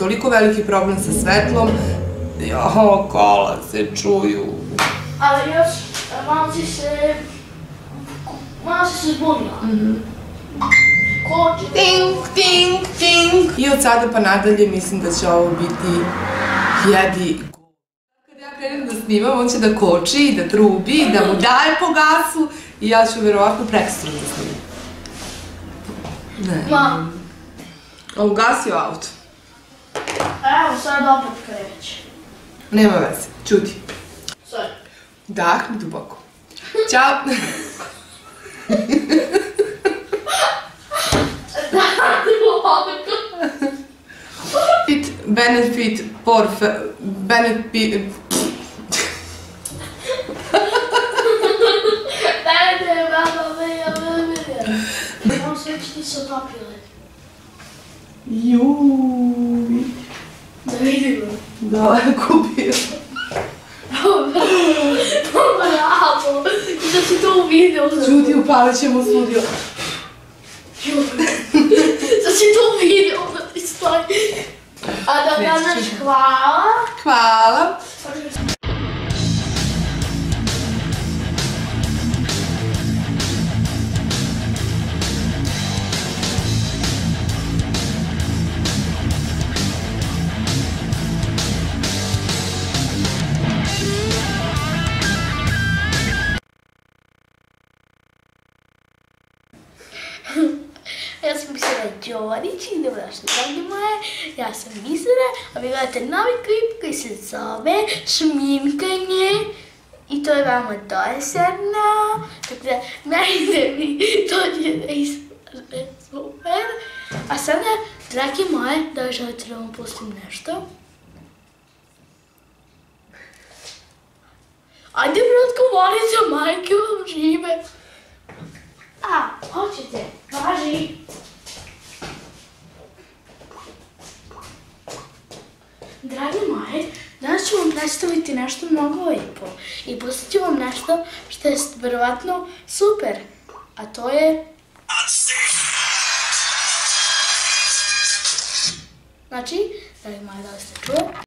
toliko veliki problem sa svetlom, kola se čuju. Ali još malo si se zbunila. Koči. Ting, ting, ting. I od sada pa nadalje mislim da će ovo biti jedi. Kad ja krenem da snimam, on će da koči, da trubi, da mu daje po gasu i ja ću verovatno prekstra da snimam. Ne. A ugasio auto. Evo sad opet kreće. Nema veze, čuti. Sorry. Dahni duboko. Ćao. Benefit, benefit... Ovo sve će ti se otopile. Juuuuj. Da vidimo. Daleko bilo. Bravo! I da si to uvidio. Čuti, upalit ćemo studio. Da si to uvidio da ti stoji. A da kažeš hvala. Hvala. Ja sam Misera Đorić i dobrodošli dragi moje, ja sam Misera, a vi gledate novi klip koji se zove Šminkanje i to je vama dosadno, tako da najde mi dođe da ispraže super. A sada, dragi moje, da li želite da vam pustim nešto? Ajde bratko, volite, majke vam žive. A, hoćete, važi. Dragi moje, danas ću vam predstaviti nešto mnogo lepo i pustit ću vam nešto što je verovatno super, a to je... Znači, dragi moje, da li ste čuli?